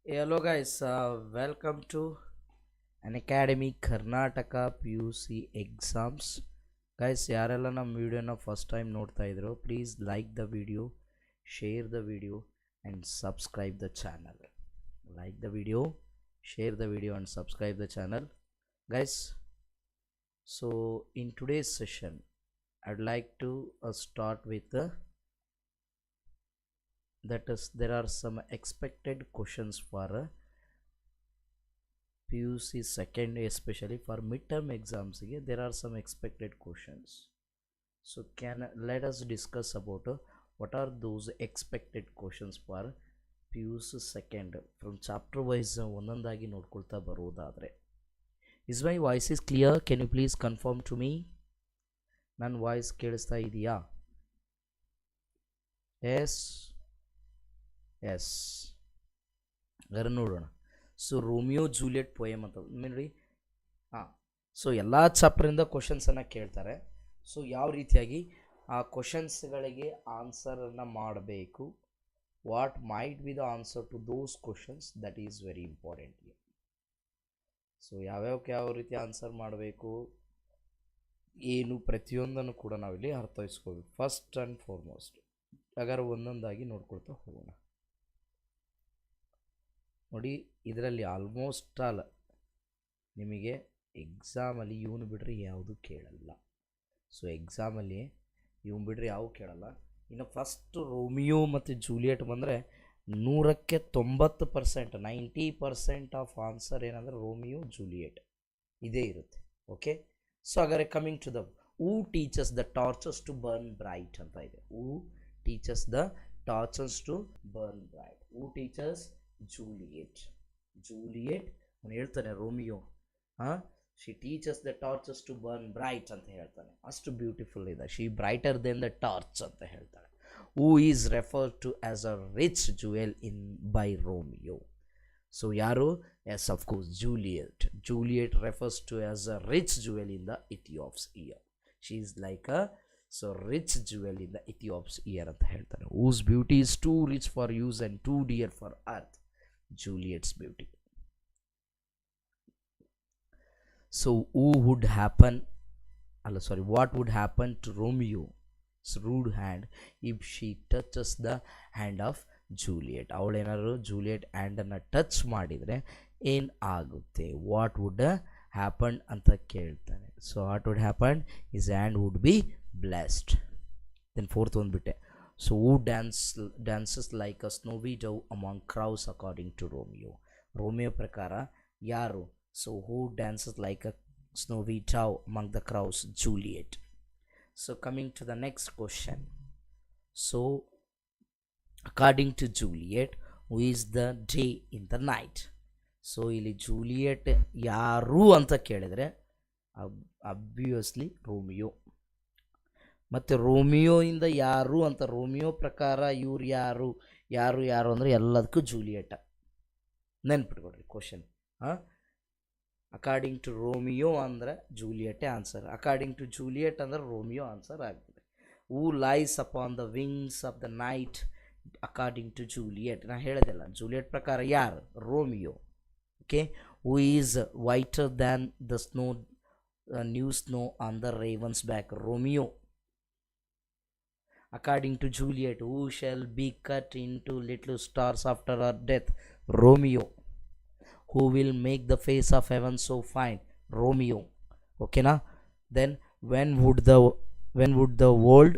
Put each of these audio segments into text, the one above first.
Hello guys, welcome to Unacademy Karnataka PUC exams. Guys, ಯಾರೆಲ್ಲ ನಮ್ಮ ವಿಡಿಯೋನ ಫಸ್ಟ್ ಟೈಮ್ ನೋಡ್ತಾ ಇದ್ರು, please like the video, share the video and subscribe the channel. Like the video, share the video and subscribe the channel. Guys, so in today's session, I'd like to start with that is there are some expected questions for PUC second, especially for midterm exams. There are some expected questions. So let us discuss about what are those expected questions for PUC second from chapter wise ಒಂದೊಂದಾಗಿ ನೋಡ್ಕೊಳ್ತಾ ಬರೋದಾದ್ರೆ. Is my voice is clear? Can you please confirm to me? ನನ್ನ voice ಕೇಳಿಸ್ತಾ ಇದೆಯಾ? S ಅದರ ನೋಡೋಣ. So Romeo Juliet poem ಅಂತ ಮೀನ್ರಿ. So ಎಲ್ಲ ಚಾಪ್ಟರಿಂದ ಕ್ವಶನ್ಸನ್ನು ಕೇಳ್ತಾರೆ. ಸೊ ಯಾವ ರೀತಿಯಾಗಿ ಆ ಕ್ವಶನ್ಸ್ಗಳಿಗೆ ಆನ್ಸರನ್ನು ಮಾಡಬೇಕು, what might be the answer to those questions, that is very important. So ಯಾವ ರೀತಿ ಆನ್ಸರ್ ಮಾಡಬೇಕು ಏನು ಪ್ರತಿಯೊಂದನ್ನು ಕೂಡ ನಾವಿಲ್ಲಿ ಅರ್ಥೈಸ್ಕೋಬೇಕು ಫಸ್ಟ್ ಆ್ಯಂಡ್ ಫಾರ್ಮೋಸ್ಟ್. ಹಾಗಾದ್ರೆ ಒಂದೊಂದಾಗಿ ನೋಡ್ಕೊಳ್ತಾ ಹೋಗೋಣ. ನೋಡಿ, ಇದರಲ್ಲಿ ಆಲ್ಮೋಸ್ಟ್ ಆಲ್ ನಿಮಗೆ ಎಕ್ಸಾಮಲ್ಲಿ ಇವನು ಬಿಡ್ರೆ ಯಾವುದು ಕೇಳಲ್ಲ. ಸೊ ಎಕ್ಸಾಮಲ್ಲಿ ಇವನು ಬಿಡ್ರೆ ಯಾವ ಕೇಳಲ್ಲ. ಇನ್ನು ಫಸ್ಟು ರೋಮಿಯೋ ಮತ್ತು ಜೂಲಿಯಟ್ ಬಂದರೆ 90% 90% ಆಫ್ ಆನ್ಸರ್ ಏನಂದರೆ ರೋಮಿಯೋ ಜೂಲಿಯಟ್ ಇದೇ ಇರುತ್ತೆ. ಓಕೆ, ಸೊ ಹಾಗಾದ್ರೆ coming to the who teachers the torches to burn bright ಅಂತ ಇದೆ. Who teachers the torches to burn bright. Who teachers Juliet. ಅವನು ಹೇಳ್ತಾನೆ Romeo, she teachers the torches to burn bright ಅಂತ ಹೇಳ್ತಾನೆ. ಅಷ್ಟು ಬ್ಯೂಟಿಫುಲ್ ಇದೆ. She brighter than the torch ಅಂತ ಹೇಳ್ತಾನೆ. Who is referred to as a rich jewel in by Romeo. So ಯಾರು? Yes, of course Juliet. Juliet refers to as a rich jewel in the Ethiop's ear. She is like a rich jewel in the Ethiop's ear ಅಂತ ಹೇಳ್ತಾನೆ. Whose beauty is too rich for use and too dear for earth. Juliet's beauty. So what would happen to Romeo's rude hand if she touches the hand of Juliet? ಅವಳೇನಾದ್ರು Juliet ಹ್ಯಾಂಡನ್ನು touch ಮಾಡಿದರೆ ಏನು ಆಗುತ್ತೆ? What would happen ಅಂತ ಕೇಳ್ತಾನೆ. So what would happen? His hand would be blessed. Then forth ಒಂದ್ಬಿಟ್ಟೆ. So who dances like a snowy dove among crows according to Romeo? Romeo ಪ್ರಕಾರ ಯಾರು? So who dances like a snowy dove among the crows? Juliet. So coming to the next question. So according to Juliet, who is the day in the night? So ಇಲ್ಲಿ Juliet ಯಾರು ಅಂತ ಕೇಳಿದರೆ obviously Romeo. ಮತ್ತು ರೋಮಿಯೋಯಿಂದ ಯಾರು ಅಂತ, Romeo ಪ್ರಕಾರ ಇವ್ರು ಯಾರು ಅಂದರೆ ಎಲ್ಲದಕ್ಕೂ ಜೂಲಿಯಟ. ನೆನ್ಪಿಟ್ಕೊಡ್ರಿ ಕ್ವಶನ್. ಅಕಾರ್ಡಿಂಗ್ ಟು ರೋಮಿಯೋ ಅಂದರೆ ಜೂಲಿಯಟೇ ಆನ್ಸರ್. ಅಕಾರ್ಡಿಂಗ್ ಟು ಜೂಲಿಯಟ್ ಅಂದರೆ ರೋಮಿಯೋ ಆನ್ಸರ್ ಆಗ್ತದೆ. Who lies upon the wings of the night according to Juliet. ನಾನು ಹೇಳೋದಿಲ್ಲ, ಜೂಲಿಯಟ್ ಪ್ರಕಾರ ಯಾರು? Romeo. Okay. Who is whiter than the snow, new snow on the raven's back? Romeo. According to Juliet, who shall be cut into little stars after her death? Romeo. Who will make the face of heaven so fine? Romeo. Okay na? Then when would the world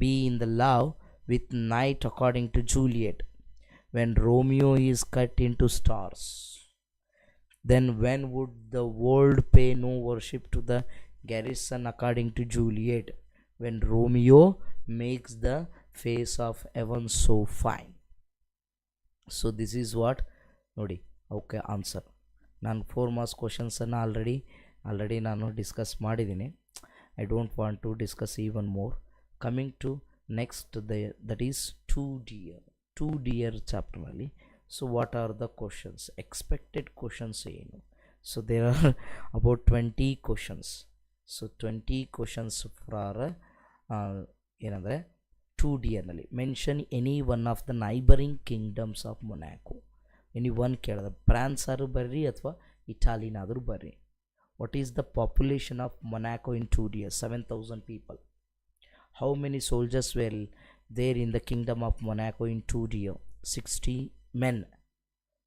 be in the love with night according to Juliet? When Romeo is cut into stars. Then when would the world pay no worship to the garrison according to Juliet? When Romeo makes the face of heaven so fine. So this is what ನೋಡಿ. Okay, answer ನಾನು 4 marks ಕ್ವಶನ್ಸನ್ನು already ನಾನು discuss ಮಾಡಿದ್ದೀನಿ. I don't want to discuss even more. Coming to next that is too dear ಚಾಪ್ಟರ್ನಲ್ಲಿ. So what are the questions? Expected questions ಏನು? So there are about 20 questions. So 20 questions for ಏನಂದರೆ 2 ಡಿಯರ್ನಲ್ಲಿ mention any one of the neighbouring kingdoms of Monaco. Any one ಕೇಳಿದ France ಆದ್ರೂ ಬರ್ರಿ ಅಥವಾ ಇಟಾಲಿನಾದರೂ ಬರ್ರಿ. What is the population of Monaco in 2 years? 7,000 people. How many soldiers were there in the kingdom of Monaco in 2 years? 60 men.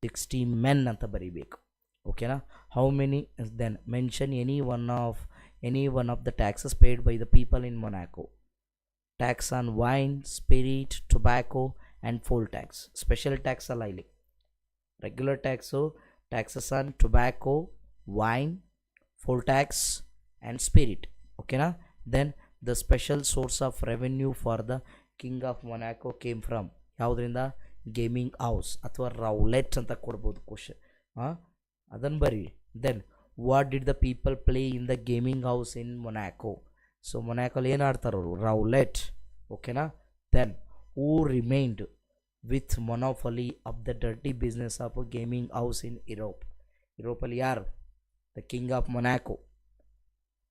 60 men ಅಂತ ಬರೀಬೇಕು. ಓಕೆನಾ? How many? Then mention any one of the taxes paid by the people in Monaco. Tax on wine, spirit, tobacco and poll tax. Special tax ಅಲ್ಲ ಇಲ್ಲಿ. Regular taxes on tobacco, wine, poll tax and spirit. ಓಕೆನಾ? Then the special source of revenue for the king of Monaco came from ಯಾವುದರಿಂದ? Gaming house ಅಥವಾ roulette ಅಂತ ಕೊಡ್ಬೋದು question. ಅದನ್ನು ಬರೀ. Then what did the people play in the gaming house in Monaco? So ಮೊನಾಕೋಲಿ ಏನು ಆಡ್ತಾರವರು? ರೌಲೆಟ್. ಓಕೆನಾ? Then who remained with monopoly of the dirty business of gaming house in ಯುರೋಪಲ್ಲಿ ಯಾರು? The king of Monaco.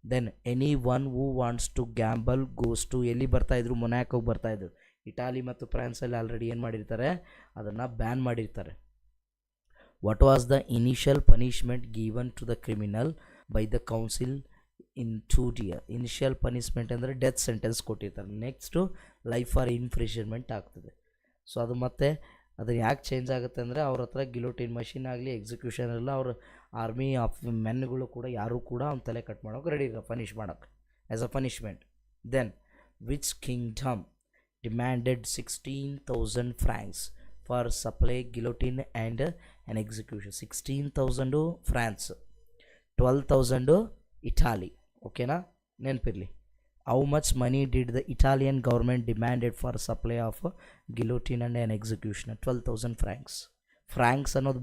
Then any one who wants to gamble goes to ಎಲ್ಲಿ ಬರ್ತಾಯಿದ್ರು? ಮೊನಾಕೋಗೆ ಬರ್ತಾಯಿದ್ರು. Italy ಮತ್ತು ಫ್ರಾನ್ಸಲ್ಲಿ already ಏನು ಮಾಡಿರ್ತಾರೆ? ಅದನ್ನು ಬ್ಯಾನ್ ಮಾಡಿರ್ತಾರೆ. What was the initial punishment given to the criminal by the council in 2 years? Initial punishment ಅಂದರೆ death sentence ಕೊಟ್ಟಿರ್ತಾರೆ. Next life or imprisonment ಆಗ್ತದೆ. ಸೊ ಅದು ಮತ್ತೆ ಅದು ಯಾಕೆ ಚೇಂಜ್ ಆಗುತ್ತೆ ಅಂದರೆ ಅವ್ರ ಹತ್ರ ಗಿಲೋಟಿನ್ ಮಷಿನ್ ಆಗಲಿ ಎಕ್ಸಿಕ್ಯೂಷನ್ ಎಲ್ಲ ಅವ್ರ ಆರ್ಮಿ ಆಫ್ ಮೆನ್ಗಳು ಕೂಡ ಯಾರೂ ಕೂಡ ಅವ್ನ ತಲೆ ಕಟ್ ಮಾಡೋಕೆ ರೆಡಿ ಇಲ್ಲ, ಪನಿಷ್ ಮಾಡೋಕ್ಕೆ as a punishment. Then which kingdom demanded 16,000 francs for supply guillotine and an execution? 16,000 France, 12,000 Italy. ಓಕೆನಾ? ನೆನಪಿರಲಿ. How much money did the Italian government demanded for supply of guillotine and an execution? 12,000 francs. Francs ಅನ್ನೋದು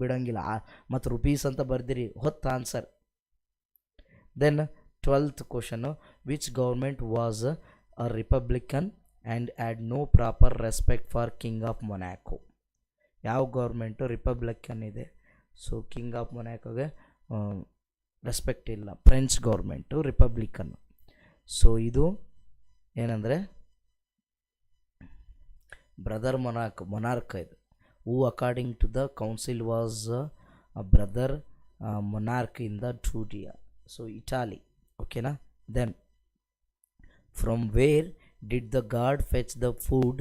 ಬಿಡೋಂಗಿಲ್ಲ, ಮತ್ತು rupees ಅಂತ ಬರ್ದಿರಿ, ಹೊತ್ತು answer. Then 12th question, which government was a republican and had no proper respect for king of Monaco? ಯಾವ government republican ಇದೆ, so king of ಮೊನಾಕೋಗೆ respect ಇಲ್ಲ. French government republican. ಸೊ ಇದು ಏನಂದರೆ ಬ್ರದರ್ ಮೊನಾರ್ಕ್ ಇದು. Who according to the council was brother monarch in the 2 years? So Italy. ಓಕೆನಾ? Then from where did the guard fetch the food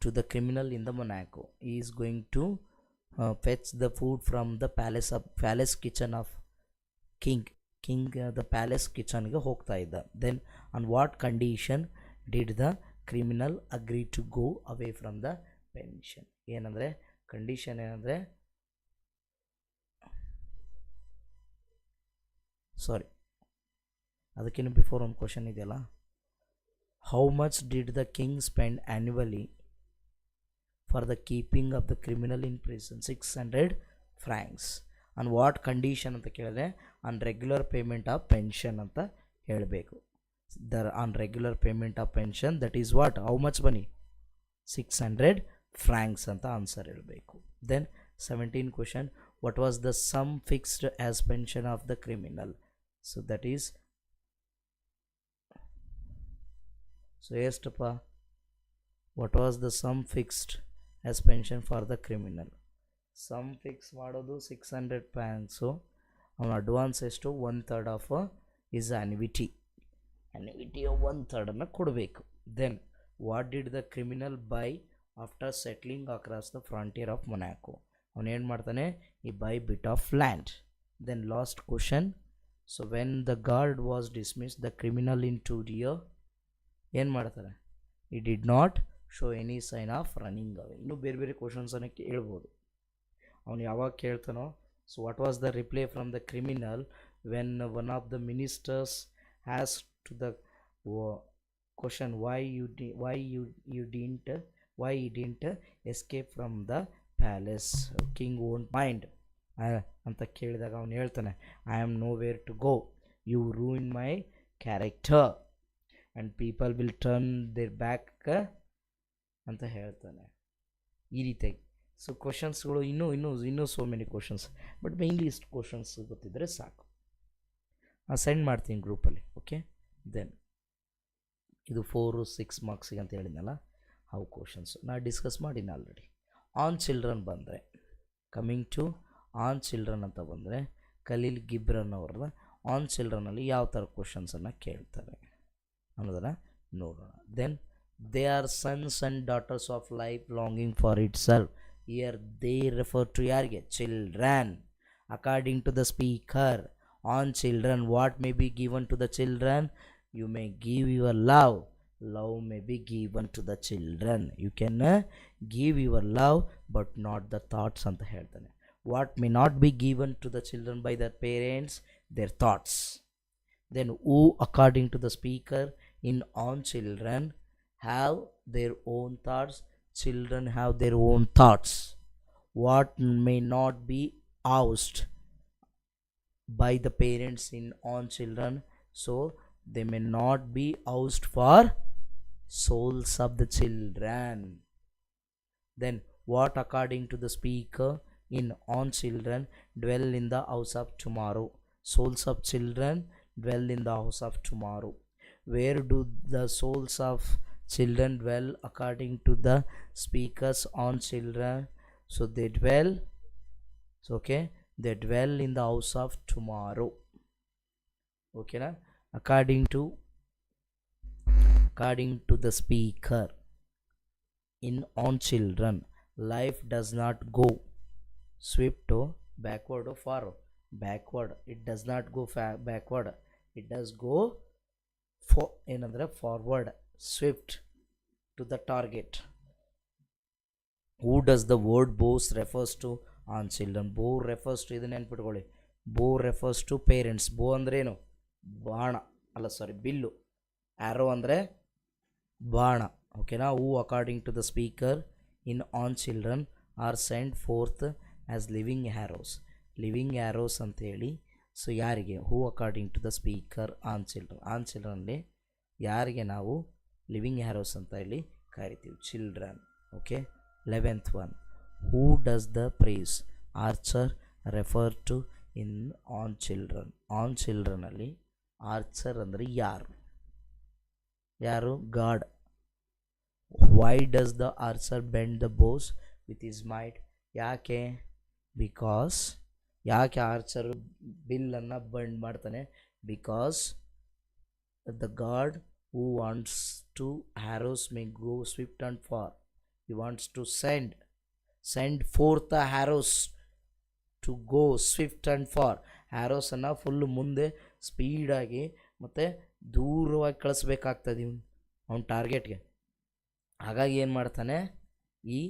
to the criminal in the Monaco? He is going to fetch the food from the palace kitchen of king. The palace kitchen ge hogta idda. Then on what condition did the criminal agree to go away from the pension? ಏನಂದರೆ condition ಏನಂದರೆ, ಸಾರಿ ಅದಕ್ಕಿಂತ before ಒಂದು question ಇದೆಯಲ್ಲ, how much did the king spend annually for the keeping of the criminal in prison? 600 francs. on what condition ಅಂತ ಕೇಳಿದ್ರೆ on regular payment of pension ಅಂತ ಹೇಳಬೇಕು. on regular payment of pension, that is what? how much money? 600 francs ಅಂತ answer ಹೇಳಬೇಕು. then 17th question, what was the sum fixed as pension of the criminal? so that is, so ಎಷ್ಟಪ್ಪ? What was the sum fixed as pension for the criminal? Sum fix ಮಾಡೋದು 600 francs. ಅವನ advance ಎಷ್ಟು? 1/3 of is ಆ್ಯನ್ವಿಟಿ. ಆ್ಯನ್ವಿಟಿಯ 1/3 ಕೊಡಬೇಕು. Then what did the criminal buy after settling across the frontier of Monaco? ಅವನೇನು ಮಾಡ್ತಾನೆ? He buy bit of land. Then last question, so when the guard was dismiss the criminal in 2 years, ಏನು ಮಾಡ್ತಾರೆ? He did not show any sign of running away. ಇನ್ನೂ ಬೇರೆ ಬೇರೆ ಕ್ವಶನ್ಸನ್ನು ಕೇಳ್ಬೋದು. ಅವನು ಯಾವಾಗ ಕೇಳ್ತಾನೋ, so what was the reply from the criminal when one of the ministers has to the question why he didn't escape from the palace? king won't mind ಅಂತ ಕೇಳಿದಾಗ ಅವನು ಹೇಳ್ತಾನೆ, I am nowhere to go, you ruin my character and people will turn their back ಅಂತ ಹೇಳ್ತಾನೆ ಈ ರೀತಿಯಾಗಿ. So ಕ್ವಶನ್ಸ್ಗಳು ಇನ್ನೂ so many questions, but mainly ಇಷ್ಟು ಕ್ವಶನ್ಸ್ ಗೊತ್ತಿದ್ದರೆ ಸಾಕು. ನಾನು ಸೆಂಡ್ ಮಾಡ್ತೀನಿ ಗ್ರೂಪಲ್ಲಿ. ಓಕೆ, ದೆನ್ ಇದು 4-6 ಮಾರ್ಕ್ಸಿಗೆ ಅಂತ ಹೇಳಿದ್ನಲ್ಲ, ಹೌ ಕ್ವಶನ್ಸ್ ನಾನು ಡಿಸ್ಕಸ್ ಮಾಡೀನಿ ಆಲ್ರೆಡಿ. ಆನ್ ಚಿಲ್ಡ್ರನ್ ಬಂದರೆ ಕಮಿಂಗ್ ಟು ಆನ್ ಚಿಲ್ಡ್ರನ್ ಅಂತ ಬಂದರೆ ಖಲೀಲ್ ಗಿಬ್ರನ್ ಅವ್ರನ್ನ ಆನ್ ಚಿಲ್ಡ್ರನಲ್ಲಿ ಯಾವ ಥರ ಕ್ವಶನ್ಸನ್ನು ಕೇಳ್ತಾರೆ ಅನ್ನೋದನ್ನು ನೋಡೋಣ. Then they are sons and daughters of life longing for itself. Here they refer to ಯಾರಿಗೆ? Children. According to the speaker on children, what may be given to the children? You may give your love. Love may be given to the children. You can give your love but not the thoughts ಅಂತ ಹೇಳ್ತಾನೆ. What may not be given to the children by their parents? Their thoughts. Then who according to the speaker in on children have their own thoughts? Children have their own thoughts. What may not be asked by the parents in on children? So they may not be asked for souls of the children. Then what according to the speaker in on children dwell in the house of tomorrow? Souls of children dwell in the house of tomorrow. Where do the souls of children dwell according to the speakers on children? So they dwell, okay, they dwell in the house of tomorrow. Okay na? According to the speaker in on children, life does not go swift or backward or forward. Backward, it does not go backward, it does go forward, swift to the target. Who does the word bows refers to on children? Bow refers to, ಇದನ್ನ ನೆನ್ಪಿಟ್ಕೊಳ್ಳಿ, bow refers to parents. bow ಅಂದ್ರೆ ಏನು? ಬಾಣ ಅಲ್ಲ, ಸಾರಿ, bill. Arrow ಅಂದರೆ ಬಾಣ. ಓಕೆನಾ? Who according to the speaker in on children are send forth as living arrows. Living arrows ಅಂತೇಳಿ. ಸೊ ಯಾರಿಗೆ? Who according to the speaker on children. On ಚಿಲ್ಡ್ರನ್ಲಿ ಯಾರಿಗೆ ನಾವು ಲಿವಿಂಗ್ ಆ್ಯರೋಸ್ ಅಂತ ಹೇಳಿ ಕರಿತೀವಿ? Children. Okay. 11th one, who does the praise archer refer to in on children? On ಚಿಲ್ಡ್ರನಲ್ಲಿ ಆರ್ಚರ್ ಅಂದರೆ ಯಾರು? ಯಾರು? God. Why does the archer bend the bows with his might? ಯಾಕೆ? ಬಿಕಾಸ್. ಯಾಕೆ ಆರ್ಚರು ಬಿಲ್ಲನ್ನು ಬೆಂಡ್ ಮಾಡ್ತಾನೆ? Because the God who wants to arrows may go swift and far. He wants to send forth the arrows to go swift and far. ಆ್ಯರೋಸನ್ನು full ಮುಂದೆ ಸ್ಪೀಡಾಗಿ ಮತ್ತು ದೂರವಾಗಿ ಕಳಿಸ್ಬೇಕಾಗ್ತದೆ ಅವನ ಟಾರ್ಗೆಟ್ಗೆ. ಹಾಗಾಗಿ ಏನು ಮಾಡ್ತಾನೆ? ಈ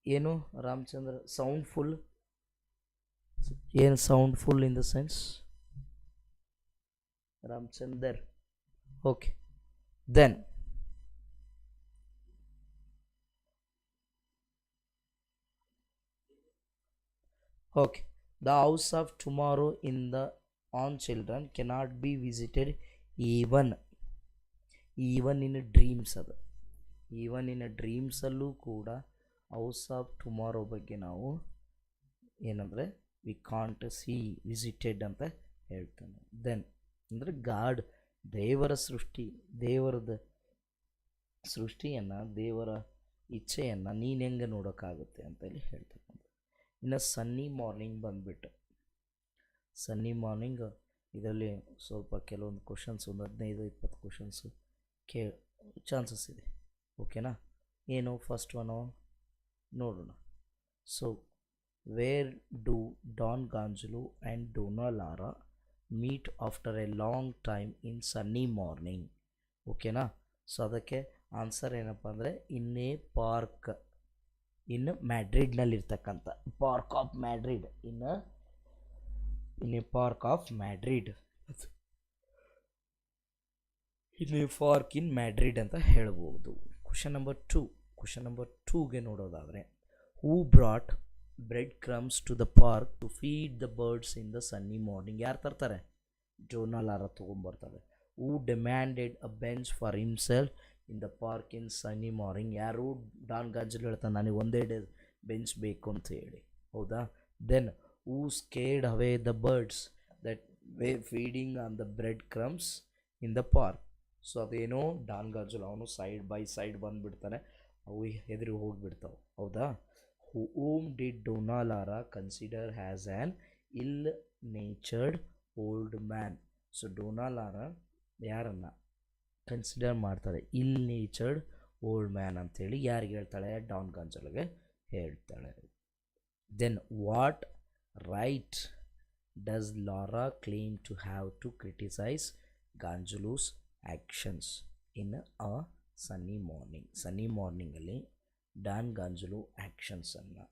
ಏನು ರಾಮಚಂದ್ರ ಸೌಂಡ್ಫುಲ್, ಏನು soundful in the sense Ramachandar? Okay. Then okay, the house of tomorrow in the on children cannot be visited even in dreams. ಅದು ಈವನ್ ಇನ್ ಡ್ರೀಮ್ಸಲ್ಲೂ ಕೂಡ ಹೌಸ್ ಆಫ್ ಟುಮಾರೋ ಬಗ್ಗೆ ನಾವು ಏನಂದರೆ ವಿ ಕಾಂಟ್ ಸಿ ವಿಸಿಟೆಡ್ ಅಂತ ಹೇಳ್ತಾನೆ. Then ಅಂದರೆ god, ದೇವರ ದೇವರದ ಸೃಷ್ಟಿಯನ್ನು, ದೇವರ ಇಚ್ಛೆಯನ್ನು ನೀನು ಹೆಂಗೆ ನೋಡೋಕ್ಕಾಗುತ್ತೆ ಅಂತೇಳಿ ಹೇಳ್ತಕ್ಕಂಥ. ಇನ್ನು ಸನ್ನಿ ಮಾರ್ನಿಂಗ್ ಬಂದುಬಿಟ್ಟು, ಸನ್ನಿ ಮಾರ್ನಿಂಗ್ ಇದರಲ್ಲಿ ಸ್ವಲ್ಪ ಕೆಲವೊಂದು ಕ್ವಶನ್ಸ್, ಒಂದು 15-20 ಕ್ವಶನ್ಸು ಚಾನ್ಸಸ್ ಇದೆ. ಓಕೆನಾ? ಏನು ಫಸ್ಟ್ ಒನ್ ನೋಡೋಣ. So where do Don Gonzalo and Dona Laura meet after a long time in Sunny Morning? ಓಕೆನಾ? ಸೊ ಅದಕ್ಕೆ ಆನ್ಸರ್ ಏನಪ್ಪ ಅಂದರೆ ಇನ್ ಎ ಪಾರ್ಕ್ ಇನ್ ಮ್ಯಾಡ್ರಿಡ್ನಲ್ಲಿರ್ತಕ್ಕಂಥ park of Madrid. In a park of Madrid, in a park in Madrid ಅಂತ ಹೇಳ್ಬೋದು. Question number 2ಗೆ ನೋಡೋದಾದರೆ, who brought bread crumbs to the park to feed the birds in the Sunny Morning? ಯಾರು ತರ್ತಾರೆ? Dona Laura ತೊಗೊಂಬರ್ತಾರೆ. Who demanded a bench for himself in the park in Sunny Morning? ಯಾರು? Don Gonzalo ಹೇಳ್ತಾನೆ ನನಗೆ ಒಂದೇ bench ಬೇಕು ಅಂತ ಹೇಳಿ. ಹೌದಾ? Then who scared away the birds that were feeding on the bread crumbs in the park? So ಅದೇನೋ Don Gonzalo ಅವನು ಸೈಡ್ ಬೈ ಸೈಡ್ ಬಂದುಬಿಡ್ತಾನೆ, ಅವು ಹೆದರಿ ಹೋಗಿಬಿಡ್ತಾವೆ. ಹೌದಾ? whom did Donna Lara consider as an ill-natured old man? So Dona Lara ಯಾರನ್ನ consider ಮಾಡ್ತಾಳೆ ಇಲ್ natured old man ಅಂತೇಳಿ ಯಾರಿಗೆ ಹೇಳ್ತಾಳೆ? ಡಾನ್ ಗಾಂಜಲೋಗೆ ಹೇಳ್ತಾಳೆ. Then what right does Laura claim to have to criticise Gonzalo's actions in a Sunny Morning? Sunny ಮಾರ್ನಿಂಗಲ್ಲಿ Don Gonzalo ಆ್ಯಕ್ಷನ್ಸನ್ನು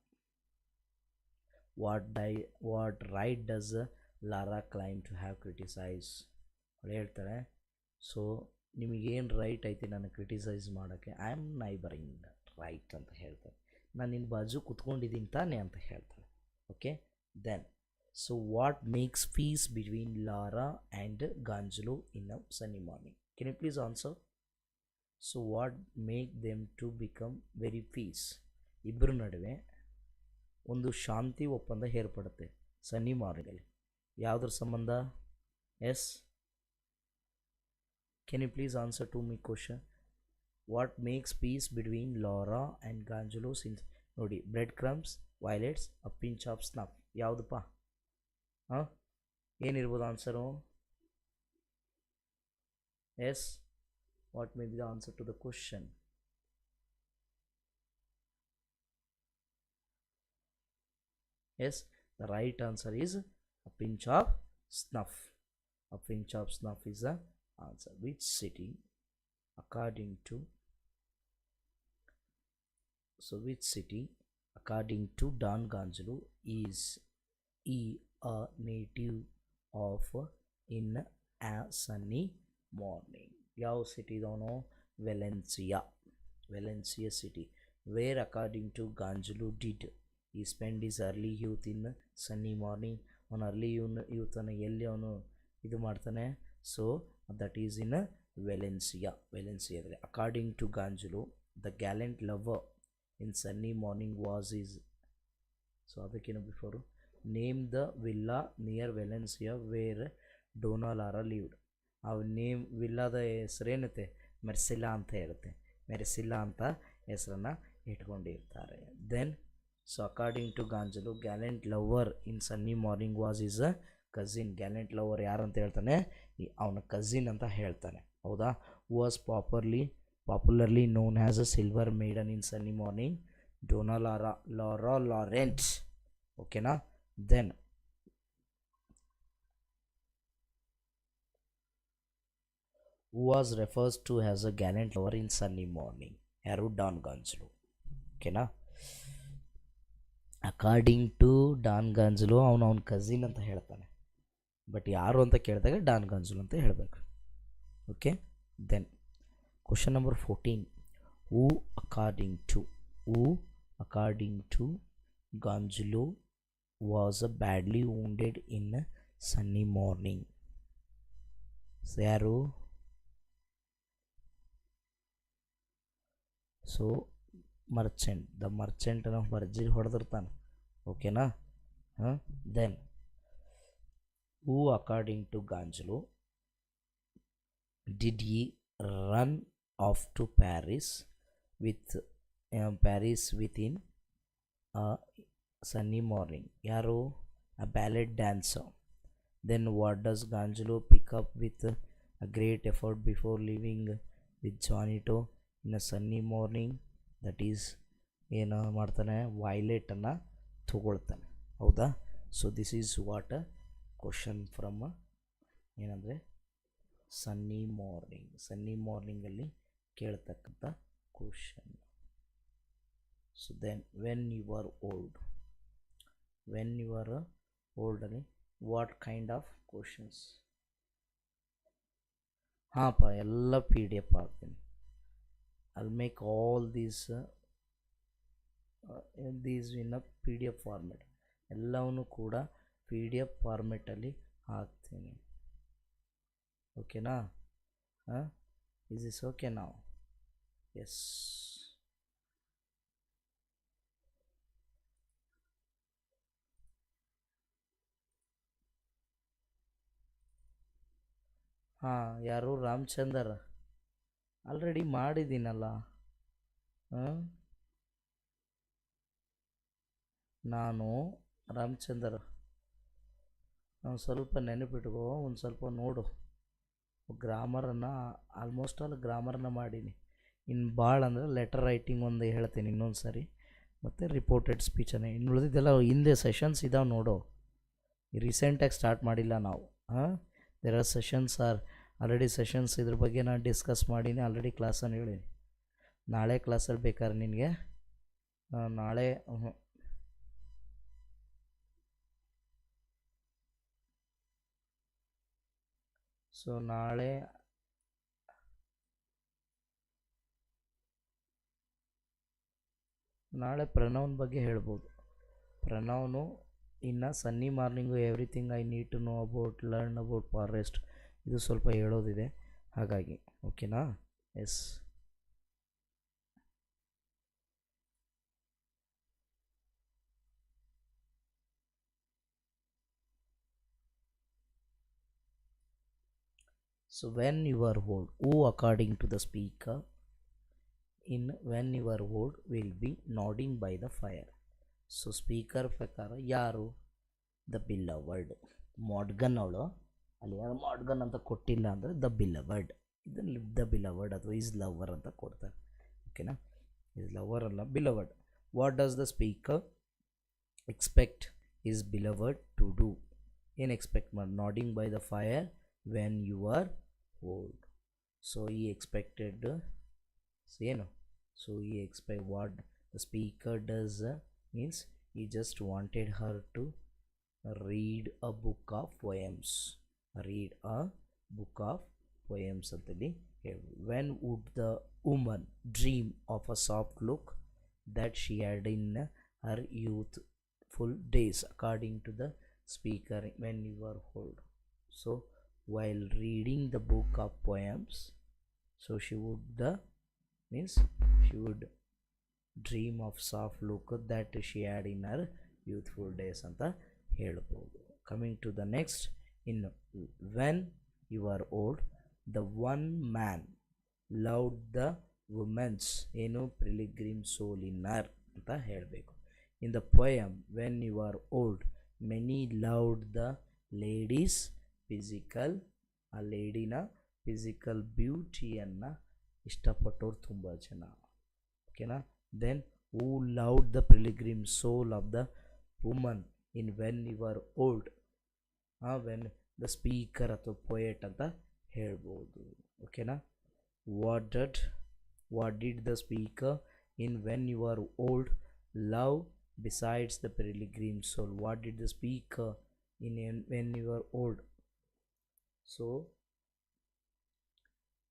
what right does Laura claim to have criticise ಅವಳು ಹೇಳ್ತಾಳೆ. So ನಿಮಗೇನು ರೈಟ್ ಐತಿ ನಾನು ಕ್ರಿಟಿಸೈಸ್ ಮಾಡೋಕ್ಕೆ? ಐ ಆಮ್ ನೈಬರಿಂಗ್ ರೈಟ್ ಅಂತ ಹೇಳ್ತಾಳೆ. ನಾನು ನಿನ್ನ ಬಾಜು ಕುತ್ಕೊಂಡಿದ್ದೀನಿ ತಾನೆ ಅಂತ ಹೇಳ್ತಾಳೆ. Okay, then so what makes peace between Laura and Gonzalo in a Sunny Morning? Can you please answer? So what make them to become very peace? ಇಬ್ಬರ ನಡುವೆ ಒಂದು ಶಾಂತಿ ಒಪ್ಪಂದ ಏರ್ಪಡುತ್ತೆ ಸನ್ನಿ ಮಾರ್ನಿಂಗಲ್ಲಿ. ಯಾವುದ್ರ ಸಂಬಂಧ? Yes, can you please answer to my question? What makes peace between Laura and Gonzalo since? ನೋಡಿ, bread crumbs, violets, a pinch of snuff. ಯಾವುದಪ್ಪ? ಹಾಂ, ಏನಿರ್ಬೋದು answer? Yes, what may be the answer to the question? Yes, the right answer is a pinch of snuff. A pinch of snuff is the answer. Which city according to Don Gonzalo is a native of in a sunny morning? ಯಾವ ಸಿಟಿದವನು? Valencia city. Where according to Gonzalo did he spend his early youth in Sunny Morning? ಅವನು early ಯೂತನ್ನು ಎಲ್ಲಿ ಅವನು ಇದು ಮಾಡ್ತಾನೆ? So that is in ವೆಲೆನ್ಸಿಯಾದಲ್ಲಿ. According to Gonzalo the gallant lover in Sunny Morning was his. So ಅದಕ್ಕೇನು before name the villa near Valencia where Dona Laura lived. ಆ name ವಿಲ್ಲಾದ ಹೆಸರೇನುತ್ತೆ? ಮೆರ್ಸಿಲ್ಲಾ ಅಂತ ಇರುತ್ತೆ. ಮೆರ್ಸಿಲ್ಲಾ ಅಂತ ಹೆಸರನ್ನು ಇಟ್ಕೊಂಡಿರ್ತಾರೆ. Then so according to ಗಾಂಜಲು gallant lover in Sunny Morning was his a cousin. Gallant lover ಯಾರು ಅಂತ ಹೇಳ್ತಾನೆ? ಅವನ ಕಝಿನ್ ಅಂತ ಹೇಳ್ತಾನೆ. ಹೌದಾ? Was popularly known as a silver maiden in Sunny Morning? Dona Laura Laurent. ಓಕೆನಾ? Then who was refers to as a gallant lover in sunny morning? ಯಾರು? Don Gonzalo. ಓಕೆನಾ? ಅಕಾರ್ಡಿಂಗ್ ಟು ಡಾನ್ ಗಾಂಜಲು ಅವನ cousin ಅಂತ ಹೇಳ್ತಾನೆ. But ಯಾರು ಅಂತ ಕೇಳಿದಾಗ Don Gonzalo ಅಂತ ಹೇಳಬೇಕು. Okay, then question number 14. Who according to Gonzalo was a badly wounded in Sunny Morning? ಯಾರು? So merchant. ದ ಮರ್ಚೆಂಟನ್ನು ಬರ್ಜಿಲ್ ಹೊಡೆದಿರ್ತಾನೆ. ಓಕೆನಾ? ಹಾಂ, then who according to Gonzalo did he run off to Paris with in a Sunny Morning? ಯಾರು? A ballet dancer. Then what does Gonzalo pick up with a great effort before living with Juanito in a Sunny Morning? That is ಏನು ಮಾಡ್ತಾನೆ? ವೈಲೆಟನ್ನು ತಗೊಳ್ತಾನೆ. ಹೌದಾ? So this is what a question from ಏನಂದರೆ Sunny ಮಾರ್ನಿಂಗಲ್ಲಿ ಕೇಳ್ತಕ್ಕಂಥ question. So then when you are ಓಲ್ಡಲ್ಲಿ what kind of questions? ಹಾಂಪ್ಪ, ಎಲ್ಲ PDF ಹಾಕ್ತೀನಿ. I'll make all these in a PDF format. ಎಲ್ಲವನ್ನೂ ಕೂಡ PDF ಫಾರ್ಮೆಟಲ್ಲಿ ಹಾಕ್ತೀನಿ. ಓಕೆನಾ? ಹಾಂ, ಇಸ್ ದಿಸ್ ಓಕೆ ನಾವು? ಎಸ್. ಹಾಂ, ಯಾರು? ರಾಮಚಂದರ್. ಆಲ್ರೆಡಿ ಮಾಡಿದ್ದೀನಲ್ಲ. ನಾನು ರಾಮಚಂದ್ರ, ಒಂದು ಸ್ವಲ್ಪ ನೆನಪಿಟ್ಕೋ, ಒಂದು ಸ್ವಲ್ಪ ನೋಡು. ಗ್ರಾಮರನ್ನು ಆಲ್ಮೋಸ್ಟ್ ಆಲ್ ಗ್ರಾಮರನ್ನ ಮಾಡೀನಿ. ಇನ್ನು ಭಾಳ ಅಂದರೆ ಲೆಟರ್ ರೈಟಿಂಗ್ ಒಂದು ಹೇಳ್ತೀನಿ ಇನ್ನೊಂದು ಸರಿ, ಮತ್ತು ರಿಪೋರ್ಟೆಡ್ ಸ್ಪೀಚನ್ನು. ಇನ್ನು ಉಳಿದಿದ್ದೆಲ್ಲ ಹಿಂದೆ ಸೆಷನ್ಸ್ ಇದಾವೆ ನೋಡು. ರೀಸೆಂಟಾಗಿ ಸ್ಟಾರ್ಟ್ ಮಾಡಿಲ್ಲ ನಾವು. There are sessions already sessions. ಇದ್ರ ಬಗ್ಗೆ ನಾನು ಡಿಸ್ಕಸ್ ಮಾಡೀನಿ ಆಲ್ರೆಡಿ, ಕ್ಲಾಸನ್ನು ಹೇಳೀನಿ. ನಾಳೆ ಕ್ಲಾಸಲ್ಲಿ ಬೇಕಾದ್ರೆ ನಿನಗೆ ನಾಳೆ ಸೊ ನಾಳೆ ಪ್ರನೌನ್ ಬಗ್ಗೆ ಹೇಳ್ಬೋದು. ಪ್ರನೌನು ಇನ್ನು Sunny morning everything I need to know about, learn about forest, ಇದು ಸ್ವಲ್ಪ ಹೇಳೋದಿದೆ, ಹಾಗಾಗಿ ಓಕೆನಾ. Yes, so when you are old, who according to the speaker in when you are old will be nodding by the fire. So speaker ಪ್ರಕಾರ ಯಾರು? The beloved. ಮಾಡ್ಗನ್ ಅವಳು, ಅಲ್ಲಿ ಯಾರು ಮಾಡ್ಗನ್ ಅಂತ ಕೊಟ್ಟಿಲ್ಲ ಅಂದರೆ ದ ಬಿಲವರ್ಡ್, ಇದನ್ನು ದ ಬಿಲವರ್ಡ್ ಅಥವಾ ಈಸ್ ಲವರ್ ಅಂತ ಕೊಡ್ತಾರೆ. ಓಕೆನಾ, ಈಸ್ ಲವರ್ ಅಲ್ಲ, beloved. What does the speaker expect his beloved to do? ಏನು ಎಕ್ಸ್ಪೆಕ್ಟ್ ಮಾಡಿ? Nodding by the fire when you are old. So he expected ಏನು, so he expect what the speaker does means he just wanted her to read a book of poems, read a book of poems ಅಂತಲ್ಲಿ ಹೇಳಿ. When would the woman dream of a soft look that she had in her youthful days according to the speaker when you were old? So while reading the book of poems, so she would means she would dream of soft look that she had in her youthful days ಅಂತ ಹೇಳ್ಬೋದು. Coming to the next, in when you are old, the one man loved the woman's ಏನು pilgrim soul in her ಅಂತ ಹೇಳಬೇಕು. In the poem when you are old, many loved the ladies physical, ಆ ಲೇಡಿನ physical ಬ್ಯೂಟಿಯನ್ನು ಇಷ್ಟಪಟ್ಟವ್ರು ತುಂಬ ಜನ. ಓಕೆನಾ. Then who loved the pilgrim soul of the woman in when you are old, when the speaker ಅಥವಾ ಪೊಯೆಟ್ ಅಂತ ಹೇಳ್ಬೋದು. ಓಕೆನಾ. What did the speaker in when you are old love besides the pilgrim soul? What did the speaker in when you are old? So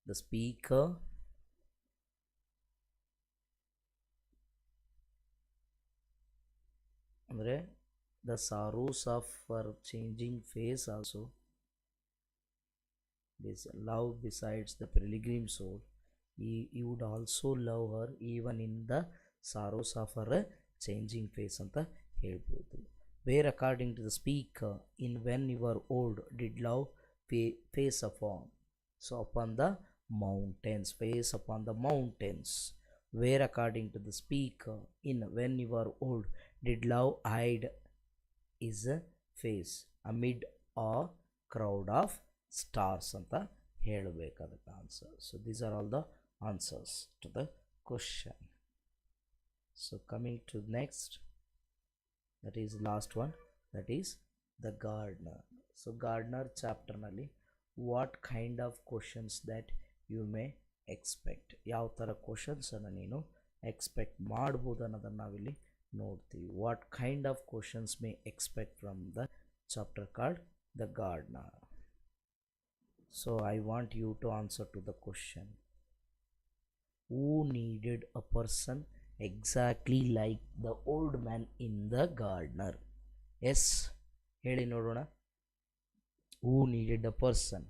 the speaker andre the sorrows of her changing face also, this love besides the pilgrim soul, he would also love her even in the sorrows of her changing face ಅಂತ ಹೇಳ್ಬೋದು. Where according to the speaker in when you were old did love face upon? So upon the mountains, face upon the mountains. Where according to the speaker in when you were old did love hide his face? Amid a crowd of stars ಅಂತ ಹೇಳಬೇಕಾದ answer. So these are all the answers to the question. So coming to next, that is last one, that is the gardener. So gardener chapter nalli what kind of questions that you may expect, ಯಾವ ಥರ ಕ್ವಶನ್ಸನ್ನು ನೀನು expect ಮಾಡ್ಬೋದು ಅನ್ನೋದನ್ನು ನಾವಿಲ್ಲಿ ನೋಡ್ತೀವಿ. What kind of questions May expect from the chapter called the gardener. So I want you to answer to the question, who needed a person exactly like the old man in the gardener? Yes, ಹೇಳಿ ನೋಡೋಣ. Who needed a person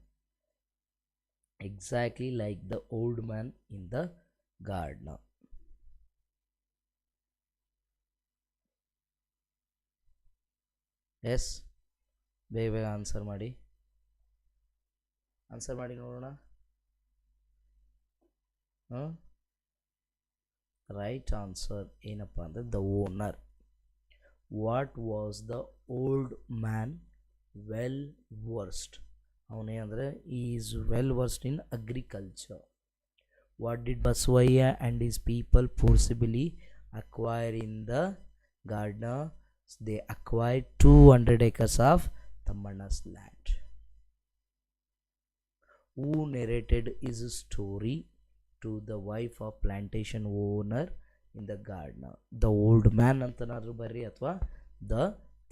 exactly like the old man in the gardener? Yes, ಬೇಗ ಬೇಗ answer ಮಾಡಿ ನೋಡೋಣ. Right answer ಏನಪ್ಪ ಅಂದರೆ the owner. What was the old man well versed? ಅವನೇನಂದರೆ is well versed in agriculture. What did Basavayya and his people forcibly acquire in the garden? They acquired 200 acres of Tammanna's land. Who narrated his story to the wife of plantation owner in the garden? The old man ಅಂತನಾದರೂ ಬರ್ರಿ ಅಥವಾ the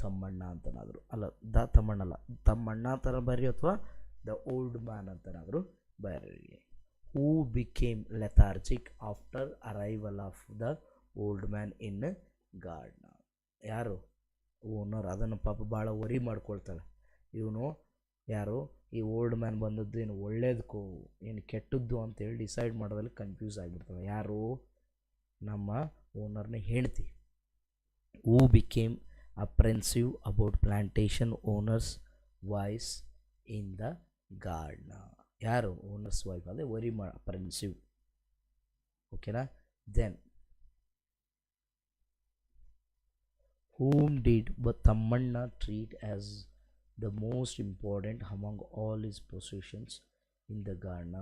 Thammanna ಅಂತನಾದರೂ ಅಲ್ಲ, the Thammanna ಅಲ್ಲ, ತಮ್ಮಣ್ಣ ಅಂತಾರ ಬರ್ರಿ ಅಥವಾ the old man ಅಂತನಾದರೂ ಬರ್ರಿ. Who became lethargic after arrival of the old man in gardener? ಯಾರು? Owner. ಅದನ್ನು ಪಾಪ ಭಾಳ ವರಿ ಮಾಡ್ಕೊಳ್ತಾಳೆ. ಇವನು ಯಾರು? ಈ ಓಲ್ಡ್ ಮ್ಯಾನ್ ಬಂದದ್ದು ಏನು ಒಳ್ಳೇದಕ್ಕೋ ಏನು ಕೆಟ್ಟದ್ದು ಅಂತೇಳಿ ಡಿಸೈಡ್ ಮಾಡೋದ್ರಲ್ಲಿ ಕನ್ಫ್ಯೂಸ್ ಆಗಿಬಿಡ್ತಾಳೆ. ಯಾರು? ನಮ್ಮ ಓನರ್ನ ಹೇಳ್ತಿ. Who became apprehensive about plantation owner's voice in the gardener? ಯಾರು? Owner's wife. ಅದೇ ವರಿ ಅಪ್ರೆನ್ಸಿವ್. ಓಕೆನಾ? Then whom did Tammanna treat as the most important among all his possessions in the garden?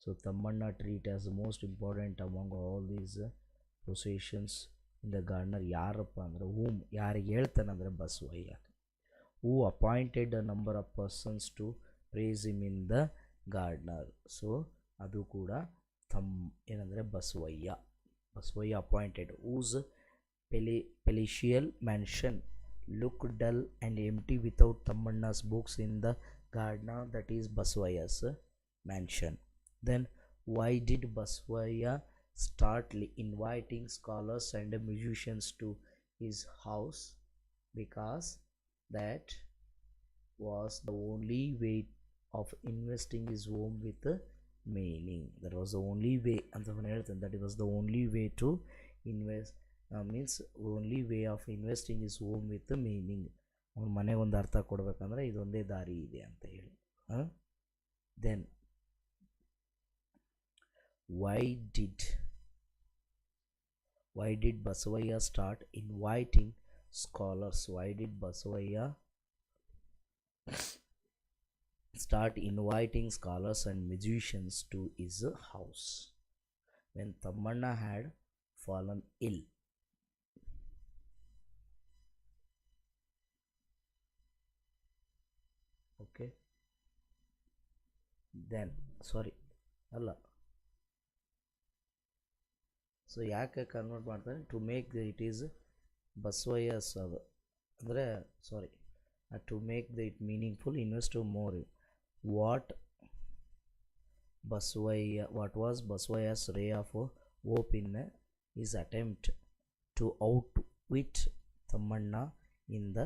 So Tammanna treat as the most important among all these possessions in the garden. ಯಾರಪ್ಪ ಅಂದರೆ whom, ಯಾರಿಗೆ ಹೇಳ್ತಾನಂದರೆ Basavayya. who appointed a number of persons to praise him in the gardener? So ಅದು ಕೂಡ ಏನಂದರೆ Basavayya. Basavayya appointed. whose palatial mansion looked dull and empty without Tammanna's books in the garden? That is Basavayya's mansion. Then why did Basavayya start inviting scholars and musicians to his house? Because that was the only way of investing his home with meaning. That was the only way, and that it was the only way to invest. Means only way of investing his home with meaning. ಅವ್ನ ಮನೆಗೊಂದು ಅರ್ಥ ಕೊಡ್ಬೇಕಂದ್ರೆ ಇದೊಂದೇ ದಾರಿ ಇದೆ ಅಂತ ಹೇಳಿ. Then why did Basavayya start inviting scholars? Why did Basavayya start inviting scholars and musicians to his house when Tammanna had fallen ill? Okay, then sorry ಅಲ್ಲ, ಸೊ ಯಾಕೆ ಕನ್ವರ್ಟ್ ಮಾಡ್ತಾರೆ? To make it his Basavayya's, ಅದು ಅಂದರೆ sorry, to make the it meaningful, invest more. What was Basavayya's ray of hope in his attempt to outwit Tammanna in the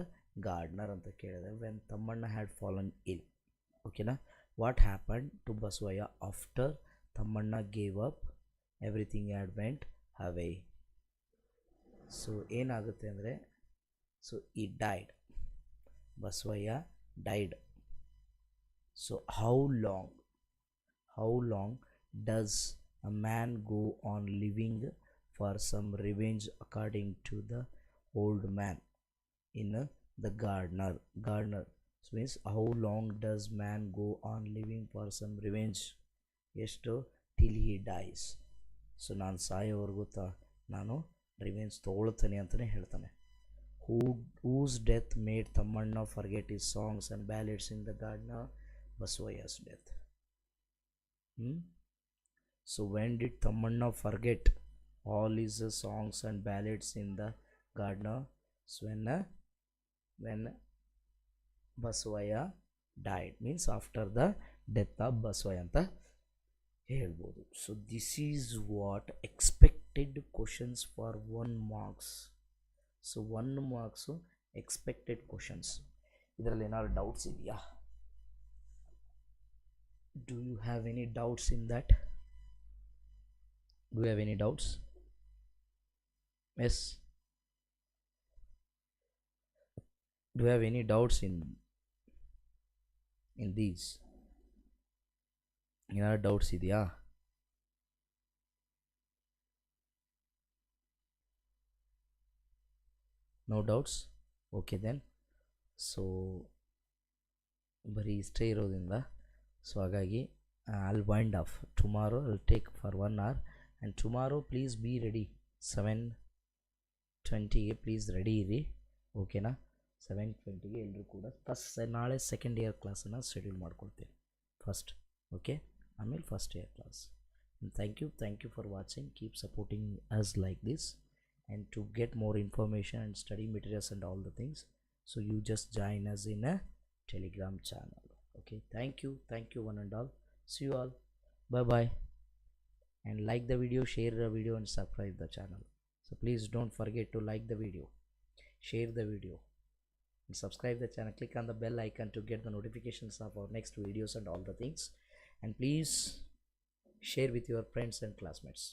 gardener ಅಂತ ಕೇಳಿದೆ. When Tammanna had fallen ill. ಓಕೆನಾ? What happen to Basavayya after Tammanna gave up everything had went away? So ಏನಾಗುತ್ತೆ ಅಂದರೆ, so he died, Basavayya died. So how long does a man go on living for some revenge according to the old man in the gardener? So means how long does man go on living for some revenge? ಎಷ್ಟು? till he dies. So ನಾನು ಸಾಯೋವರೆಗೂ ನಾನು revenge ತೊಗೊಳ್ತೇನೆ ಅಂತಲೇ ಹೇಳ್ತಾನೆ. whose death made Tammanna forget his songs and ballads in the garden? Basavayya's death. So when did Tammanna forget all his songs and ballads in the garden? So when Basavayya died, means after the death of Basavayya ಅಂತ ಹೇಳ್ಬೋದು. So this is what expected questions for 1 marks. So 1 marks expected questions. ಇದರಲ್ಲಿ ಏನಾದ್ರು doubts ಇದೆಯಾ? Do you have any doubts in that? Do you have any doubts? Yes. Do you have any doubts in these? ಏನಾದ್ರು doubts ಇದೆಯಾ? No doubts? Okay then. So ಬರೀ ಇಷ್ಟೇ ಇರೋದ್ರಿಂದ so ಹಾಗಾಗಿ I'll wind off. Tomorrow I'll take for 1 hour, and tomorrow please be ready 7:20ಗೆ please ready ಇರಿ, ಓಕೆನಾ? 7:20ಗೆ ಎಲ್ಲರೂ ಕೂಡ ಫಸ್ಟ್ ನಾಳೆ ಸೆಕೆಂಡ್ ಇಯರ್ ಕ್ಲಾಸನ್ನು ಶೆಡ್ಯೂಲ್ ಮಾಡ್ಕೊಳ್ತೀನಿ ಫಸ್ಟ್, ಓಕೆ? ಆಮೇಲೆ first year class. Thank you for watching. Keep supporting us like this, and to get more information and study materials and all the things, so you just join us in a Telegram channel. Okay, thank you one and all. See you all. Bye bye. And like the video, share the video, and subscribe the channel. So please don't forget to like the video, share the video, and subscribe the channel. Click on the bell icon to get the notifications of our next videos and all the things. And please share with your friends and classmates.